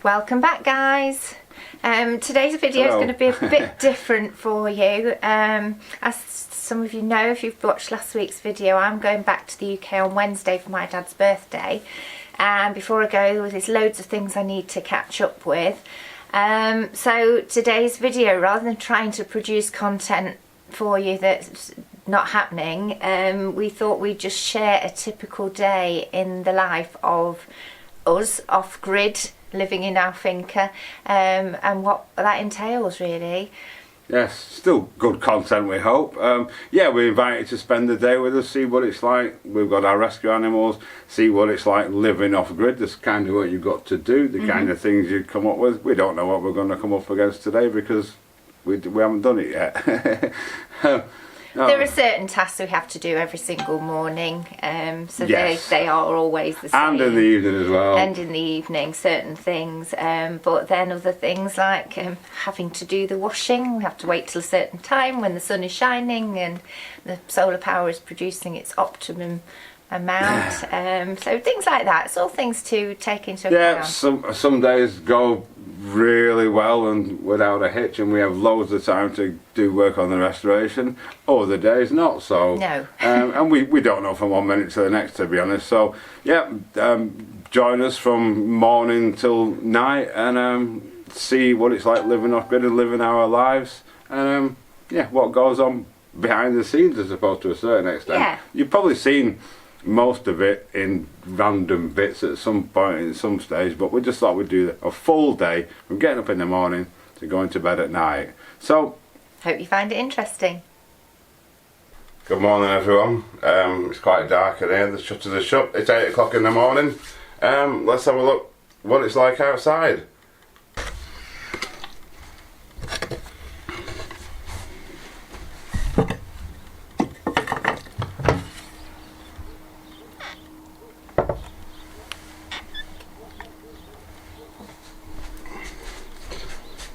Welcome back, guys. Today's video is going to be a bit different for you. As some of you know, if you've watched last week's video, I'm going back to the UK on Wednesday for my dad's birthday. And before I go, there's loads of things I need to catch up with. So today's video, rather than trying to produce content for you that's not happening, we thought we'd just share a typical day in the life of us off-grid, living in our finca, and what that entails, really. Yes, still good content, we hope. Yeah, we invite you to spend the day with us, see what it's like. We've got our rescue animals, see what it's like living off-grid. That's kind of what you've got to do, the kind of things you come up with. We don't know what we're going to come up against today because we haven't done it yet. There are certain tasks we have to do every single morning, so yes, they are always the same. And in the evening as well. And in the evening, certain things. But then other things like having to do the washing. We have to wait till a certain time when the sun is shining and the solar power is producing its optimum amount. So things like that. It's all things to take into account. Yeah, some days go really well and without a hitch, and we have loads of time to do work on the restoration. Other days not so. No. And we don't know from 1 minute to the next, to be honest. So yeah, join us from morning till night and see what it's like living off-grid and living our lives, and yeah, what goes on behind the scenes, I suppose, to a certain extent. Yeah. You've probably seen most of it in random bits at some point in some stage, but we just thought we'd do a full day from getting up in the morning to going to bed at night. So hope you find it interesting. Good morning, everyone. It's quite dark in here, the shutters are shut. It's 8 o'clock in the morning. Let's have a look what it's like outside.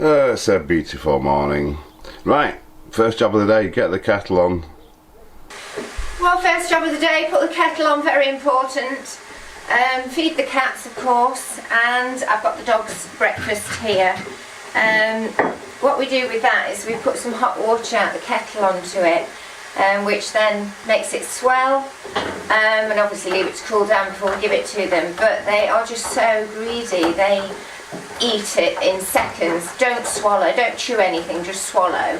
It's a beautiful morning. Right, first job of the day, get the kettle on. Well, first job of the day, put the kettle on, very important. Feed the cats, of course, and I've got the dog's breakfast here. What we do with that is we put some hot water out the kettle onto it, which then makes it swell, and obviously leave it to cool down before we give it to them. But they are just so greedy. They eat it in seconds. Don't swallow, don't chew anything, just swallow.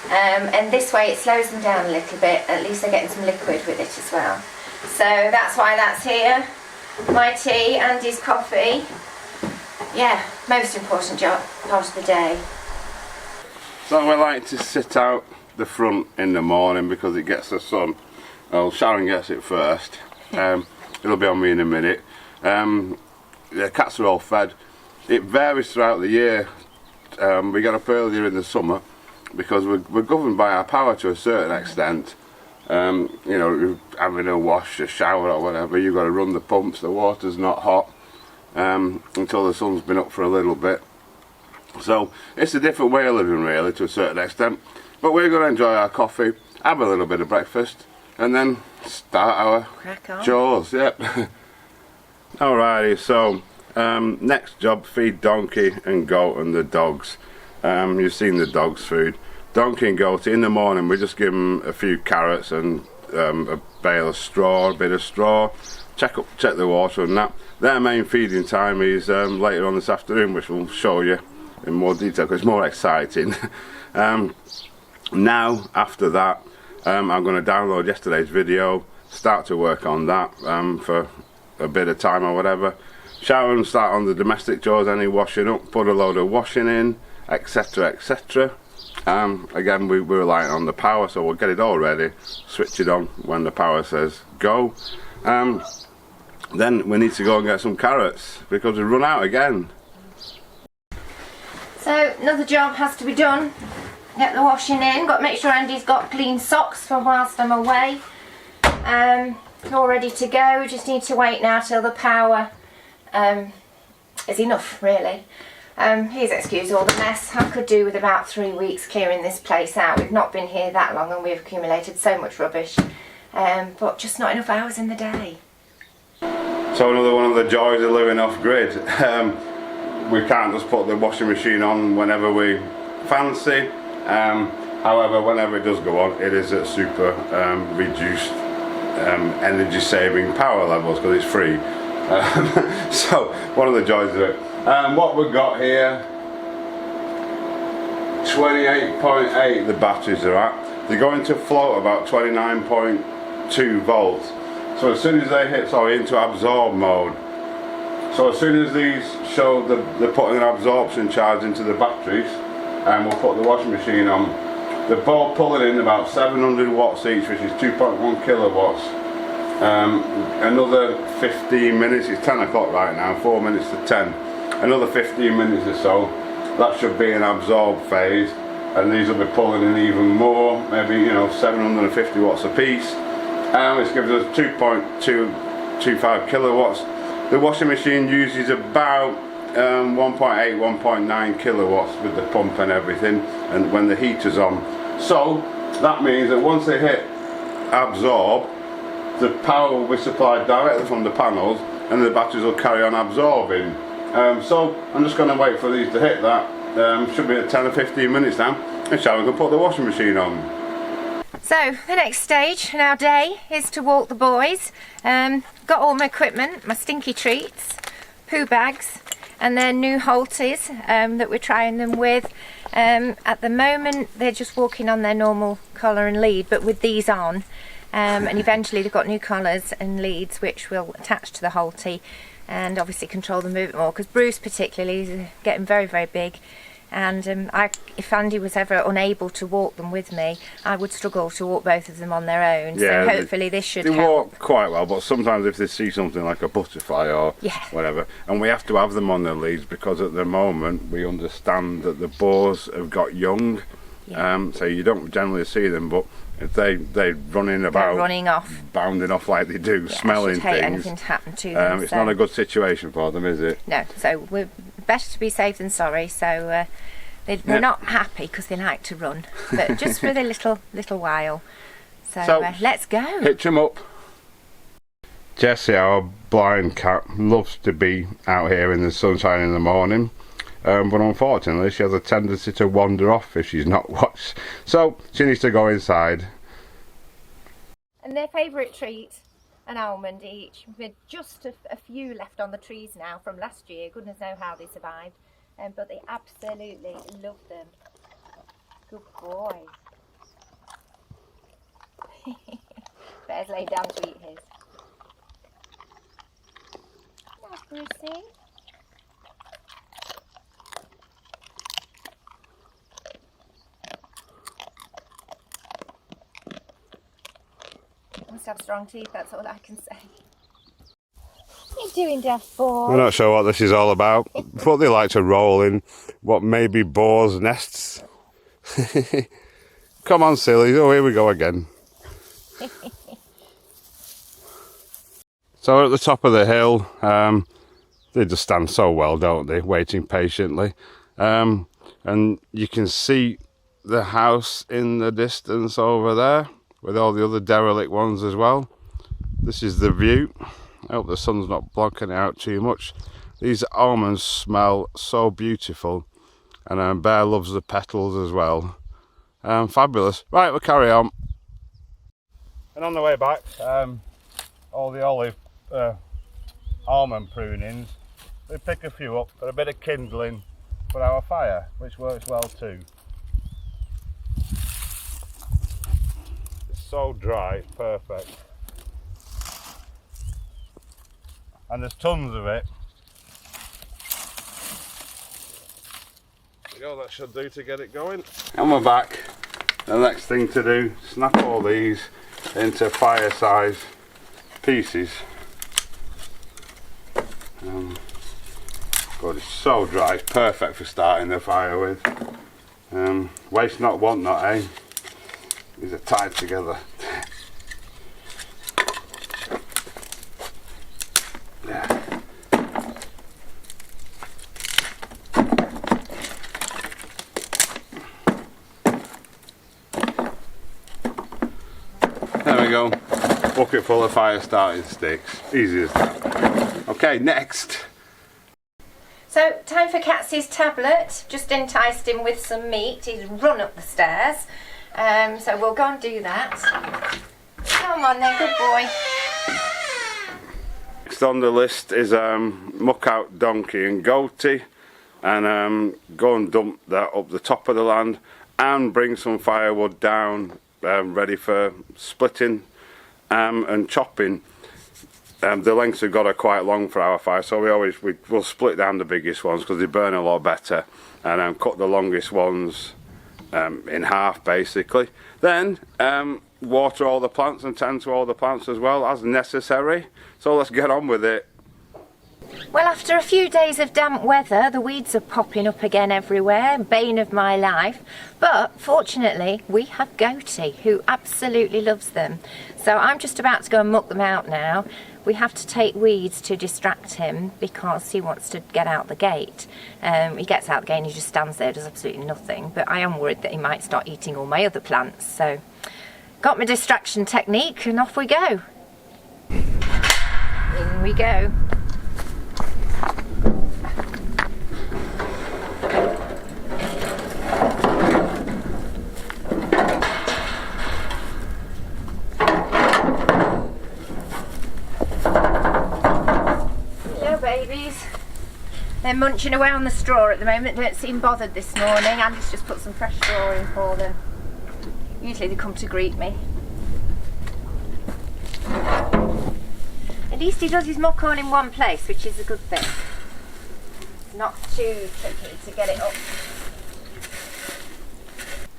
And this way it slows them down a little bit. At least they're getting some liquid with it as well. So that's why that's here. My tea, Andy's coffee. Yeah, most important job, part of the day. So we like to sit out the front in the morning because it gets the sun. Well, Sharon gets it first. It'll be on me in a minute. The cats are all fed. It varies throughout the year. We get up earlier in the summer because we're governed by our power to a certain extent. You know, having a wash, a shower or whatever, you've got to run the pumps, the water's not hot until the sun's been up for a little bit. So it's a different way of living, really, to a certain extent. But we're going to enjoy our coffee, have a little bit of breakfast, and then start our chores. Yep. Alrighty, so next job, feed Donkey and Goat and the dogs. You've seen the dogs' food. Donkey and Goat, in the morning we just give them a few carrots and a bale of straw, a bit of straw, check the water and that. Their main feeding time is later on this afternoon, which we'll show you in more detail because it's more exciting. Now, after that, I'm going to download yesterday's video, start to work on that for a bit of time or whatever. Shower and start on the domestic chores, any washing up, put a load of washing in, etc, etc. Again, we're relying on the power, so we'll get it all ready, switch it on when the power says go. Then we need to go and get some carrots because we run out again. So another job has to be done. Get the washing in, got to make sure Andy's got clean socks from whilst I'm away. All ready to go, we just need to wait now till the power is enough, really. Please excuse all the mess. I could do with about 3 weeks clearing this place out. We've not been here that long and we've accumulated so much rubbish, but just not enough hours in the day. So another one of the joys of living off-grid. we can't just put the washing machine on whenever we fancy. However, whenever it does go on, it is at super reduced energy saving power levels because it's free. So one of the joys of it. What we've got here, 28.8 the batteries are at. They're going to float about 29.2 volts. So as soon as they hit, into absorb mode. So as soon as these show they're putting an absorption charge into the batteries, and we'll put the washing machine on, they're both pulling in about 700 watts each, which is 2.1 kilowatts. Another 15 minutes, it's 10 o'clock right now, 4 minutes to 10. Another 15 minutes or so, that should be an absorb phase, and these will be pulling in even more, maybe 750 watts a piece, which gives us 2.225 kilowatts. The washing machine uses about 1.8, 1.9 kilowatts with the pump and everything, and when the heater's on. So that means that once they hit absorb, the power will be supplied directly from the panels, and the batteries will carry on absorbing. So I'm just going to wait for these to hit that. Should be at 10 or 15 minutes now, and Sharon can put the washing machine on. So the next stage in our day is to walk the boys. Got all my equipment, my stinky treats, poo bags, and then new halties that we're trying them with. At the moment they're just walking on their normal collar and lead, but with these on, and eventually they've got new collars and leads which will attach to the halty and obviously control the movement more, because Bruce particularly is getting very, very big, and if Andy was ever unable to walk them with me, I would struggle to walk both of them on their own. Yeah, so hopefully this should help. They walk quite well, but sometimes if they see something like a butterfly or whatever, and we have to have them on their leads because at the moment we understand that the boars have got young, so you don't generally see them, but if they running about, running off, bounding off like they do, smelling things, anything to happen to them. It's not a good situation for them, is it? No, so we're better to be safe than sorry. So they're not happy because they like to run, but just for the little while. So let's go. Hitch them up. Jessie, our blind cat, loves to be out here in the sunshine in the morning. But unfortunately she has a tendency to wander off if she's not watched, so she needs to go inside. And their favourite treat, an almond each, with just a few left on the trees now from last year. Goodness knows how they survived, but they absolutely love them. Good boy. Bear's laid down to eat his. Nice, Brucey. Must have strong teeth, that's all I can say. What are you doing, deaf boy? We're not sure what this is all about, but they like to roll in what may be boars' nests. Come on, silly. Oh, here we go again. So we're at the top of the hill. They just stand so well, don't they? Waiting patiently. And you can see the house in the distance over there, with all the other derelict ones as well. This is the view. I hope the sun's not blocking it out too much. These almonds smell so beautiful, and Bear loves the petals as well. Fabulous. Right, we'll carry on. And on the way back, all the olive almond prunings, we pick a few up for a bit of kindling for our fire, which works well too. So dry, it's perfect. And there's tons of it. There you go, that should do to get it going. And we're back. The next thing to do, snap all these into fire size pieces. God, it's so dry, it's perfect for starting the fire with. Waste not, want not, eh? These are tied together. Yeah. There we go. Bucket full of fire starting sticks. Easy as that. Okay, next. So, time for Catsy's tablet. Just enticed him with some meat. He's run up the stairs. So we'll go and do that. Come on then, good boy. Next on the list is muck out donkey and goatee, and go and dump that up the top of the land and bring some firewood down ready for splitting and chopping. The lengths have got are quite long for our fire, so we'll split down the biggest ones because they burn a lot better, and cut the longest ones in half basically. Then water all the plants and tend to all the plants as well as necessary. So let's get on with it. Well, after a few days of damp weather, the weeds are popping up again everywhere, bane of my life. But fortunately, we have Goatee, who absolutely loves them. So I'm just about to go and muck them out now. We have to take weeds to distract him because he wants to get out the gate. He gets out the gate and he just stands there, does absolutely nothing. But I am worried that he might start eating all my other plants. So, got my distraction technique and off we go. In we go. Babies. They're munching away on the straw at the moment, don't seem bothered this morning. Andy's just put some fresh straw in for them. Usually they come to greet me. At least he does his muck all in one place, which is a good thing. It's not too tricky to get it up.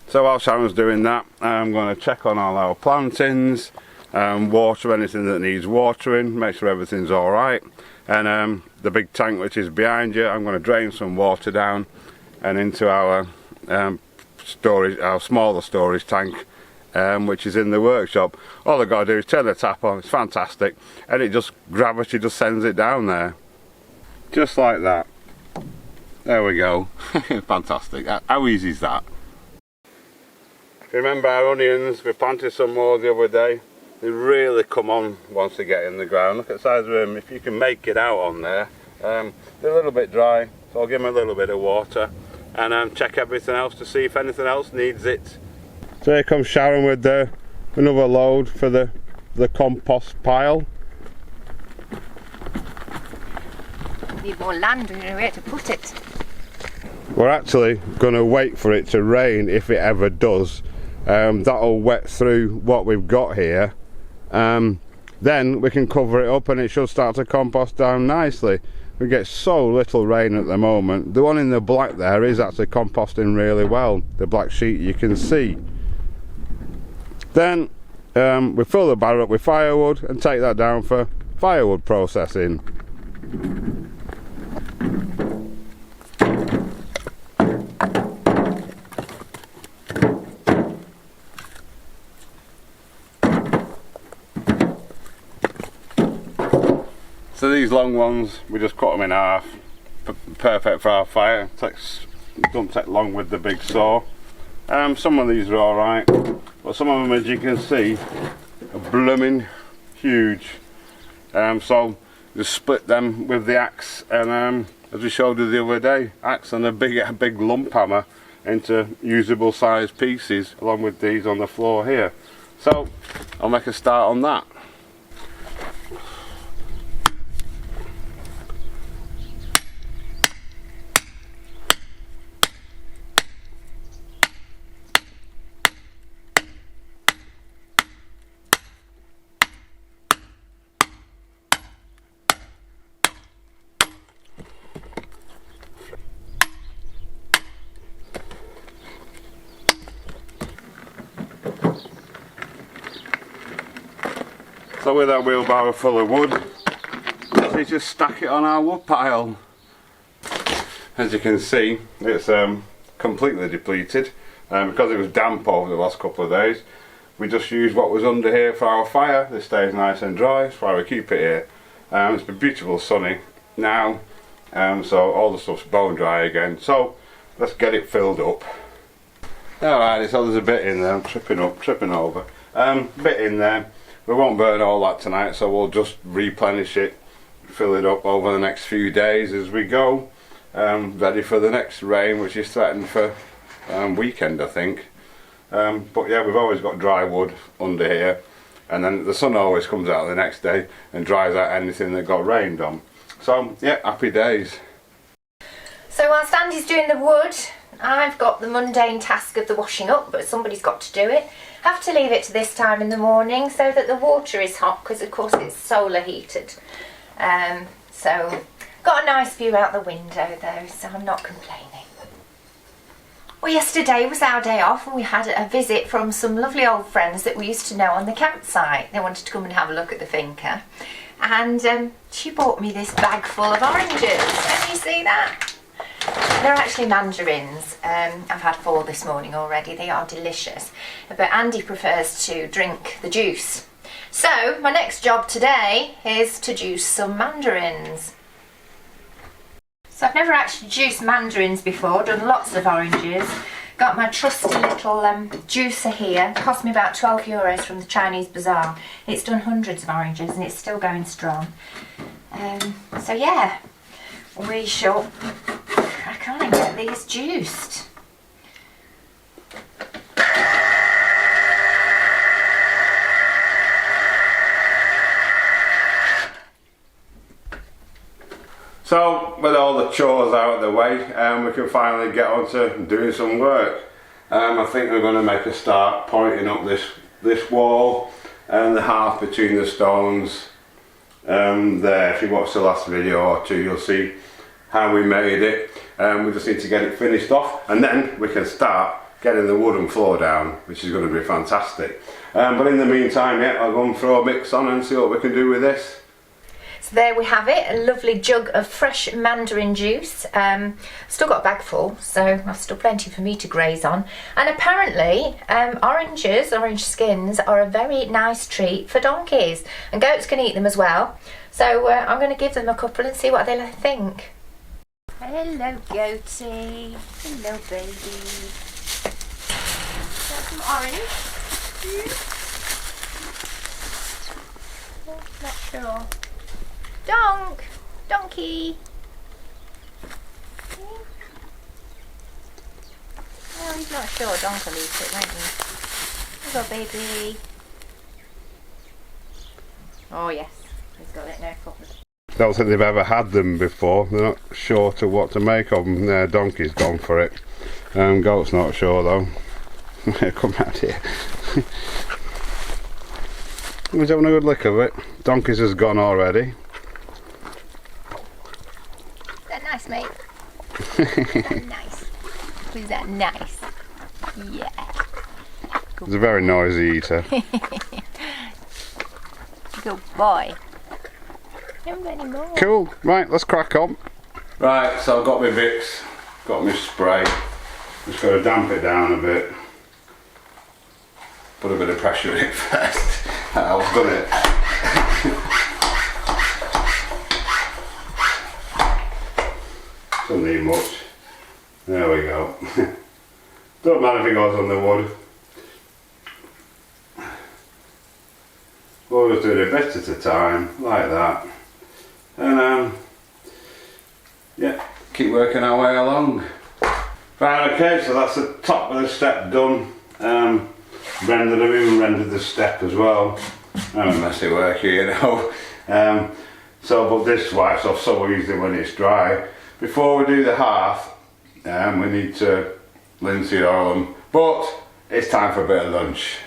So while Sharon's doing that, I'm going to check on all our plantings, water anything that needs watering, make sure everything's alright. And the big tank which is behind you, I'm going to drain some water down and into our storage, our smaller storage tank, which is in the workshop. All I've got to do is turn the tap on, it's fantastic, and it just, gravity just sends it down there. Just like that. There we go. Fantastic. How easy is that? Remember our onions, we planted some more the other day. They really come on once they get in the ground. Look at the size of them. If you can make it out on there, they're a little bit dry, so I'll give them a little bit of water and check everything else to see if anything else needs it. So here comes Sharon with another load for the compost pile. Need more land, we don't know where to put it. We're actually going to wait for it to rain if it ever does. That'll wet through what we've got here. Then we can cover it up and it should start to compost down nicely. We get so little rain at the moment. The one in the black there is actually composting really well, the black sheet you can see. Then we fill the barrel up with firewood and take that down for firewood processing. So these long ones, we just cut them in half, perfect for our fire. Don't take long with the big saw. Some of these are alright, but some of them, as you can see, are blooming huge. So just split them with the axe, and as we showed you the other day, axe and a big lump hammer into usable sized pieces, along with these on the floor here. So I'll make a start on that. So with our wheelbarrow full of wood, we just stack it on our wood pile. As you can see, it's completely depleted because it was damp over the last couple of days. We just used what was under here for our fire. This stays nice and dry, that's why we keep it here. It's been beautiful sunny now, so all the stuff's bone dry again. So let's get it filled up. Alright, so there's a bit in there. I'm tripping over. Bit in there. We won't burn all that tonight, so we'll just replenish it, fill it up over the next few days as we go. ready for the next rain, which is threatened for weekend, I think. But yeah, we've always got dry wood under here, and then the sun always comes out the next day and dries out anything that got rained on. So yeah, happy days. So whilst Andy's doing the wood, I've got the mundane task of the washing up, but somebody's got to do it. Have to leave it to this time in the morning so that the water is hot, because of course it's solar heated. So got a nice view out the window though, so I'm not complaining. Well, yesterday was our day off and we had a visit from some lovely old friends that we used to know on the campsite. They wanted to come and have a look at the finca, and she bought me this bag full of oranges. Can you see that? They're actually mandarins. I've had 4 this morning already. They are delicious, but Andy prefers to drink the juice. So my next job today is to juice some mandarins. So I've never actually juiced mandarins before, done lots of oranges. Got my trusty little juicer here. It cost me about €12 from the Chinese bazaar. It's done hundreds of oranges and it's still going strong. So yeah, we shall crack on and get these juiced. So, with all the chores out of the way, we can finally get on to doing some work. I think we're going to make a start pointing up this wall and the half between the stones there. If you watch the last video or two, you'll see how we made it. We just need to get it finished off, and then we can start getting the wooden floor down, which is going to be fantastic. But in the meantime, yeah, I'll go and throw a mix on and see what we can do with this. So there we have it, a lovely jug of fresh mandarin juice. Still got a bag full, so I've still plenty for me to graze on. And apparently orange skins are a very nice treat for donkeys, and goats can eat them as well. So I'm going to give them a couple and see what they think. Hello goatie, hello baby. Got some orange? Oh, not sure. Donkey. Oh, he's not sure. Donk will eat it, won't he? Here you go, baby. Oh yes, he's got it, no problem. Don't think they've ever had them before. They're not sure to what to make of them. Donkey's gone for it. Goat's not sure though. Come out here. We're having a good lick of it. Donkey's has gone already. Nice, mate. Is that nice? Was that nice? Yeah. Good. He's a very noisy eater. Good boy. Don't any more. Cool. Right, let's crack on. Right, so I've got my Vicks, got my spray. Just got to damp it down a bit. Put a bit of pressure in it first. I've done it. Doesn't need much. There we go. Don't matter if it goes on the wood. We'll just do it a bit at a time, like that. And yeah, keep working our way along. Right, okay, so that's the top of the step done. Rendered, I've even rendered the step as well. I'm a messy worker, you know. But this wipes off so easily when it's dry. Before we do the half, we need to linseed oil them, but it's time for a bit of lunch.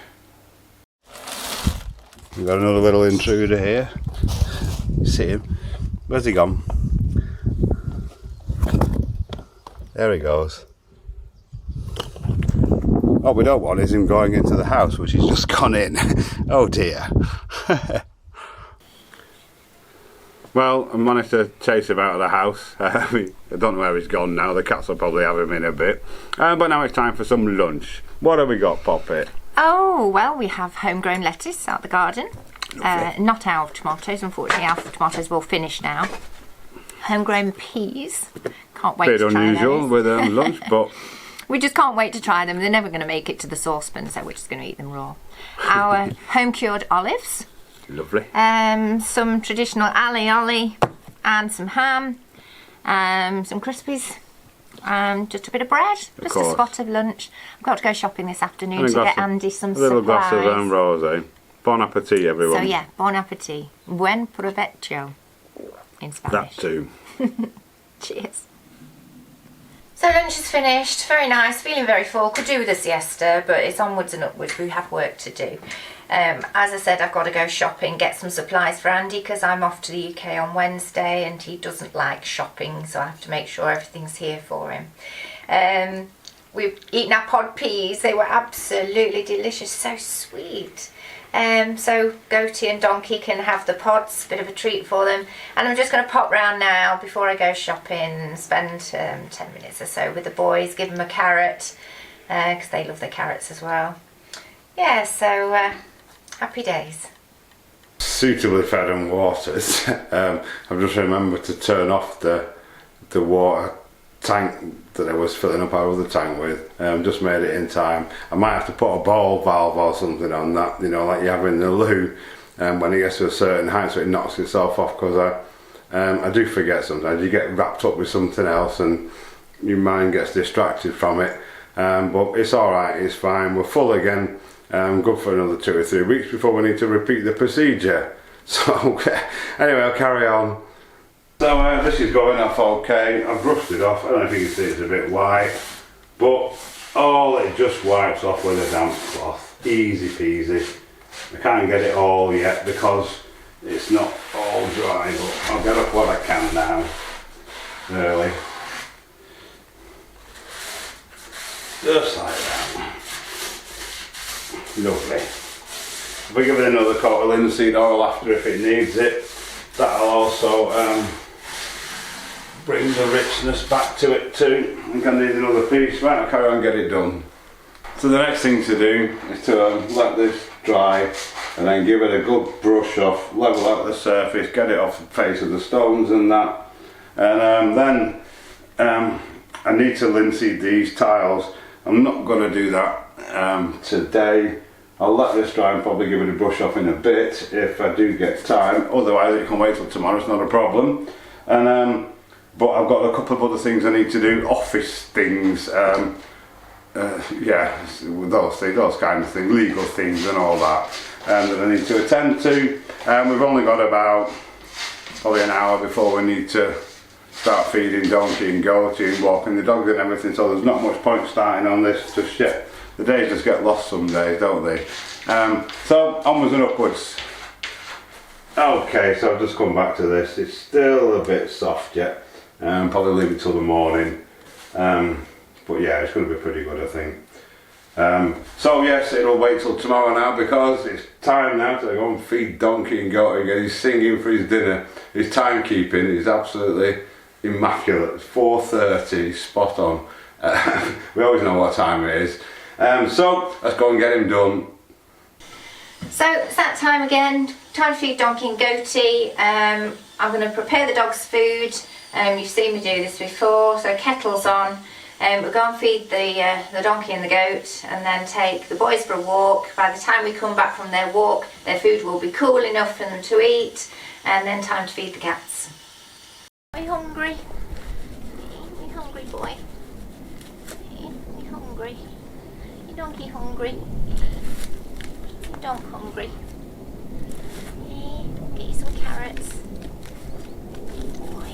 We've got another little intruder here. You see him? Where's he gone? There he goes. What we don't want is him going into the house, which he's just gone in. Oh dear. Well, I managed to chase him out of the house. I don't know where he's gone now. The cats will probably have him in a bit. But now it's time for some lunch. What have we got, Poppy? Oh, well, we have homegrown lettuce out the garden. Not our tomatoes, unfortunately. Our tomatoes will finish now. Homegrown peas. Can't wait to try those. Bit unusual with lunch, but... We just can't wait to try them. They're never going to make it to the saucepan, so we're just going to eat them raw. Our home-cured olives. Lovely. Some traditional alioli and some ham. some Crispies, just a bit of bread, just a spot of lunch. I've got to go shopping this afternoon to get Andy some supplies. A little glass of rosé. Bon appetit, everyone. So yeah, bon appetit. Buen provecho in Spanish. That too. Cheers. So lunch is finished, very nice, feeling very full, could do with a siesta, but it's onwards and upwards, we have work to do. As I said, I've got to go shopping, get some supplies for Andy because I'm off to the UK on Wednesday and he doesn't like shopping, so I have to make sure everything's here for him. We've eaten our pod peas, they were absolutely delicious, so sweet. So Goatee and Donkey can have the pods, bit of a treat for them. And I'm just going to pop round now before I go shopping and spend 10 minutes or so with the boys, give them a carrot, because they love the carrots as well. Yeah, so happy days. Suitably fed and watered. I've just remembered to turn off the water tank that I was filling up our other tank with. Just made it in time. I might have to put a ball valve or something on that, you know, like you have in the loo, when it gets to a certain height so it knocks itself off, because I do forget sometimes. You get wrapped up with something else and your mind gets distracted from it, but it's alright, it's fine, we're full again, good for another 2 or 3 weeks before we need to repeat the procedure. So anyway, I'll carry on. So this is going off okay. I've brushed it off. I don't know if you can see it's a bit white, but it just wipes off with a damp cloth. Easy peasy. I can't get it all yet because it's not all dry, but I'll get up what I can now. Really. Just like that. Lovely. If we give it another coat of linseed oil after if it needs it, that'll also bring the richness back to it too. I think I need another piece, right? I'll carry on and get it done. So the next thing to do is to let this dry and then give it a good brush off, level out the surface, get it off the face of the stones and that. And then I need to linseed these tiles. I'm not going to do that today. I'll let this dry and probably give it a brush off in a bit if I do get time. Otherwise it can wait till tomorrow, it's not a problem. And but I've got a couple of other things I need to do, office things, yeah, those things, those kind of things, legal things and all that, that I need to attend to. We've only got about probably an hour before we need to start feeding Donkey and Goatee and walking the dogs and everything, so there's not much point starting on this just yet. The days just get lost some days, don't they? So onwards and upwards. Okay, so I've just come back to this. It's still a bit soft yet. Probably leave it till the morning. But yeah, it's going to be pretty good, I think. So yes, it'll wait till tomorrow now because it's time now to go and feed Donkey and Goatee again. He's singing for his dinner. His timekeeping is absolutely immaculate. It's 4:30, spot on. We always know what time it is. So let's go and get him done. So it's that time again, time to feed Donkey and Goatee. I'm going to prepare the dogs' food. You've seen me do this before, so kettle's on. We'll go and feed the donkey and the goat and then take the boys for a walk. By the time we come back from their walk, their food will be cool enough for them to eat, and then time to feed the cats. Are you hungry? Are you hungry, boy? Are you hungry? You donkey hungry? You dog hungry? Get you some carrots. Boy.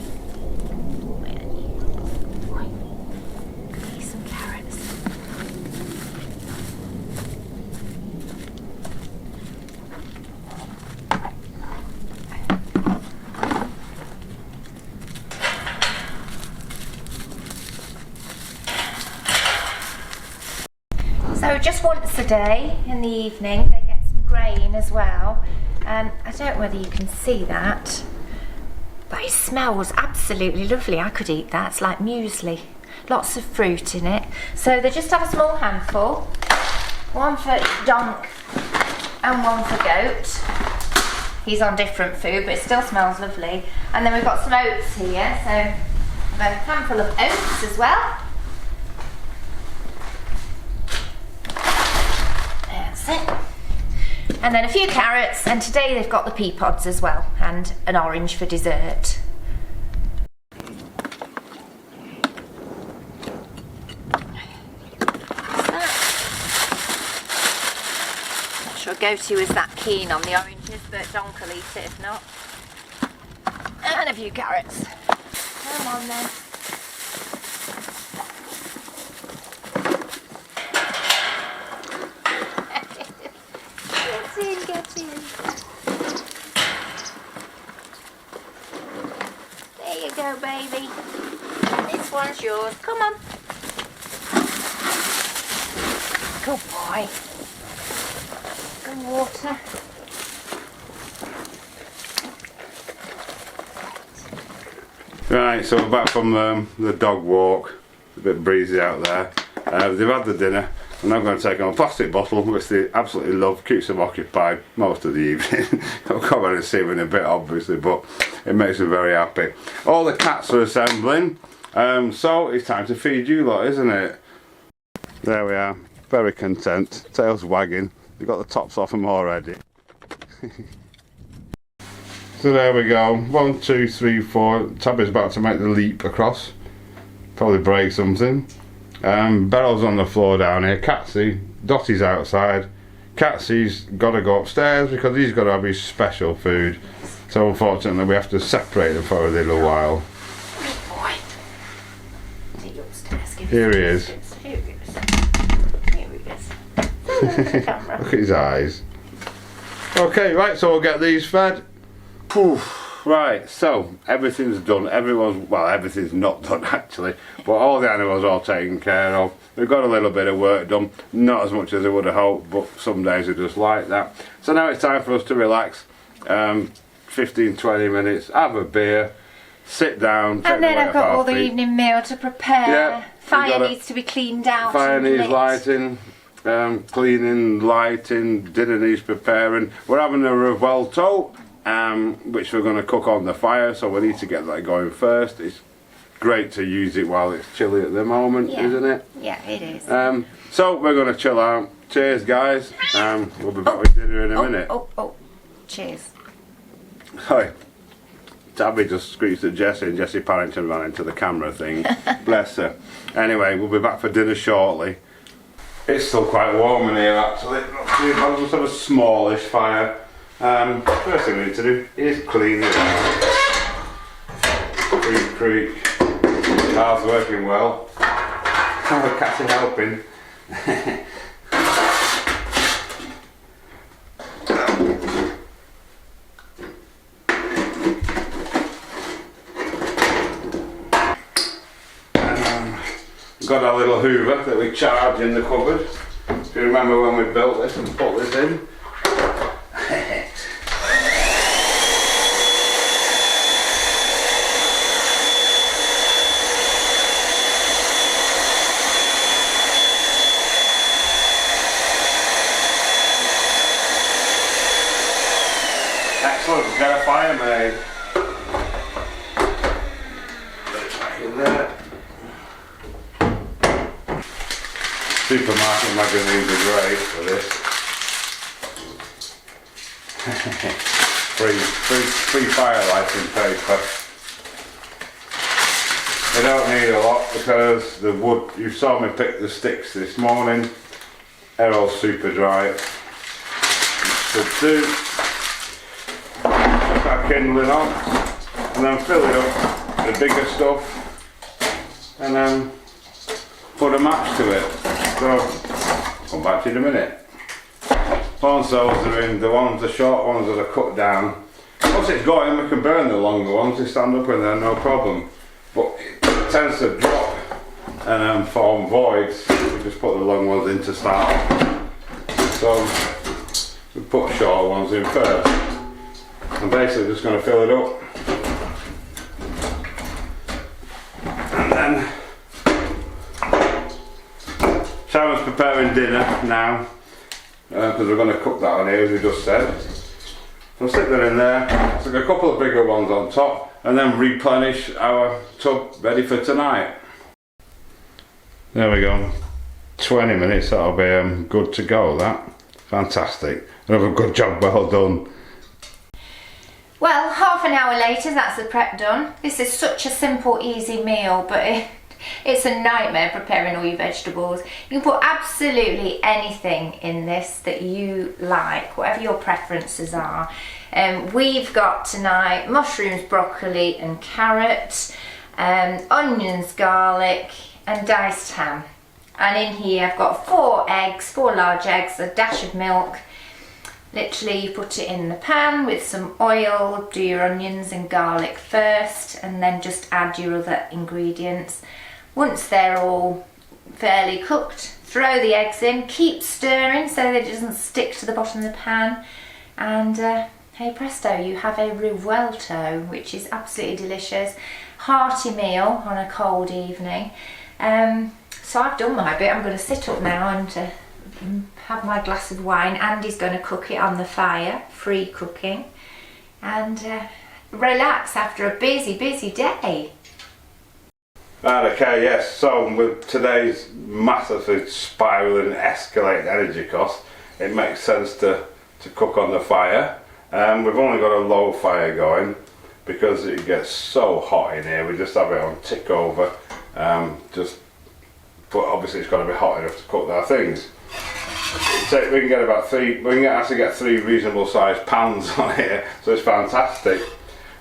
Where are you? Boy. Get you some carrots. So just once a day in the evening they get some grain as well, and I don't know whether you can see that, but it smells absolutely lovely. I could eat that. It's like muesli, lots of fruit in it. So they just have a small handful, one for Donk and one for Goat. He's on different food but it still smells lovely. And then we've got some oats here, so I've got a handful of oats as well. That's it. And then a few carrots, and today they've got the pea pods as well, and an orange for dessert. go to is that keen on the oranges, but Donk will eat it if not. And a few carrots. Come on then. Get in. There you go, baby. This one's yours. Come on. Good boy. Good water. Right, so we're back from the dog walk. It's a bit breezy out there. They've had the dinner. I'm now going to take on a plastic bottle, which they absolutely love, keeps them occupied most of the evening. I'll come on and see them in a bit, obviously, but it makes them very happy. All the cats are assembling, so it's time to feed you lot, isn't it? There we are, very content, tails wagging. They've got the tops off them already. So there we go, 1, 2, 3, 4. Tabby's about to make the leap across, probably break something. Beryl's on the floor down here. Catsy, Dottie's outside. Catsy's got to go upstairs because he's got to have his special food. So unfortunately we have to separate them for a little while. Good boy. Take you upstairs. Here he is. Here he is. Here he is. Look at his eyes. Okay, right, so we'll get these fed. Poof. Right, so everything's done. Everything's not done actually, but all the animals are all taken care of. We've got a little bit of work done, not as much as I would have hoped, but some days are just like that. So now it's time for us to relax, 15-20 minutes, have a beer, sit down, and then I've got all the evening meal to prepare. Yeah, fire needs to be cleaned out. Fire and needs lit. lighting, cleaning, lighting, dinner needs preparing. We're having a revuelto, which we're going to cook on the fire, so we need to get that going first. It's great to use it while it's chilly at the moment, isn't it? Yeah, it is. So we're going to chill out. Cheers, guys. We'll be back with dinner in a minute. Cheers. Sorry. Tabby just screeched at Jessie, and Jessie panicked and ran into the camera thing. Bless her. Anyway, we'll be back for dinner shortly. It's still quite warm in here actually. Not too bad. We'll just have a smallish fire. First thing we need to do is clean it out. Creak. Car's working well. The cats are helping. Got our little hoover that we charge in the cupboard. If you remember when we built this and put this in. Excellent, we've got a fire made. Put it back in there. Supermarket magazines are great for this. free fire lighting paper. They don't need a lot because the wood, you saw me pick the sticks this morning, they're all super dry. Should do. Put that kindling on and then fill it up with the bigger stuff and then put a match to it. So, come back to you in a minute. Phone cells are in, the short ones that are cut down. Once it's going, we can burn the longer ones, they stand up in there, no problem. But it tends to drop and form voids. We just put the long ones in to start. So, we put short ones in first. I'm basically just going to fill it up. And then Sharon's preparing dinner now because we're going to cook that on here as we just said. So stick that in there, stick a couple of bigger ones on top and then replenish our tub ready for tonight. There we go, 20 minutes, that'll be good to go, that. Fantastic, another good job, well done. Well, half an hour later, that's the prep done. This is such a simple, easy meal, but It's a nightmare preparing all your vegetables. You can put absolutely anything in this that you like, whatever your preferences are. We've got tonight mushrooms, broccoli and carrot, onions, garlic and diced ham. And in here I've got 4 eggs, 4 large eggs, a dash of milk. Literally you put it in the pan with some oil, do your onions and garlic first and then just add your other ingredients. Once they're all fairly cooked, throw the eggs in, keep stirring so that it doesn't stick to the bottom of the pan, and hey presto, you have a revuelto, which is absolutely delicious. Hearty meal on a cold evening. So I've done my bit. I'm going to sit up now and have my glass of wine. Andy's going to cook it on the fire, free cooking, and relax after a busy day. Right, okay, yes, so with today's massively spiralling, escalating energy costs, it makes sense to cook on the fire. We've only got a low fire going because it gets so hot in here. We just have it on tick over, but obviously it's got to be hot enough to cook our things. So we can get about 3, we can actually get 3 reasonable sized pans on here, so it's fantastic.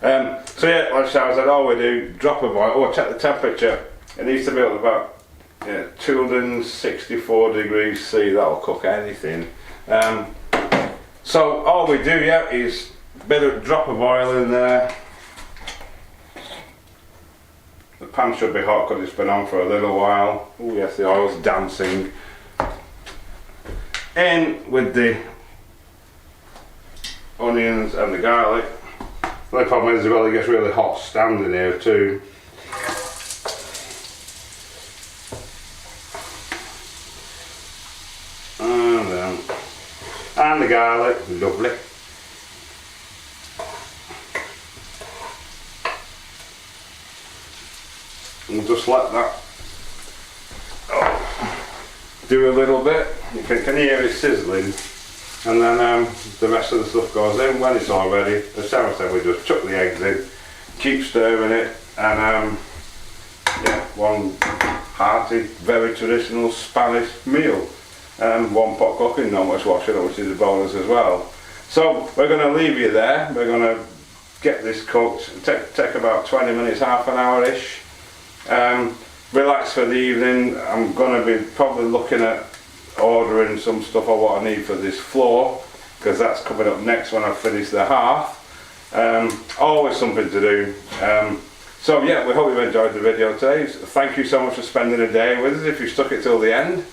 So yeah, like Sharon said, all we do, drop of oil. Oh, check the temperature. It needs to be up to about 264 degrees C. That'll cook anything. So all we do, yeah, is a bit of drop of oil in there. The pan should be hot because it's been on for a little while. Oh yes, the oil's dancing. In with the onions and the garlic. The only problem is, well, it gets really hot standing here too. And the garlic, lovely. We'll just let that do a little bit. You can hear it sizzling, and then the rest of the stuff goes in when it's all ready. As Sarah said, we just chuck the eggs in, keep stirring it, and yeah, one hearty, very traditional Spanish meal. One pot cooking, not much washing up, which is a bonus as well. So we're going to leave you there. We're going to get this cooked. Take about 20 minutes, half an hour ish. Relax for the evening. I'm going to be probably looking at ordering some stuff or what I need for this floor, because that's coming up next when I finish the hearth. Always something to do. So yeah, we hope you've enjoyed the video today. Thank you so much for spending a day with us if you stuck it till the end.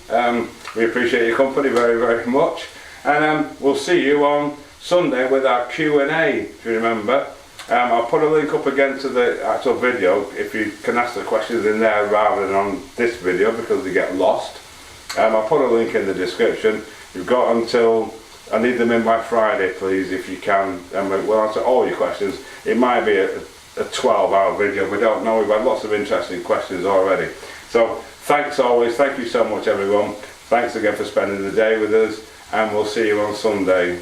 We appreciate your company very much, and we'll see you on Sunday with our Q&A, if you remember. I'll put a link up again to the actual video if you can ask the questions in there rather than on this video because they get lost. I'll put a link in the description. You've got until, I need them in by Friday please if you can, and we'll answer all your questions. It might be a 12-hour video, we don't know. We've had lots of interesting questions already. So thanks always, thank you so much everyone. Thanks again for spending the day with us, and we'll see you on Sunday.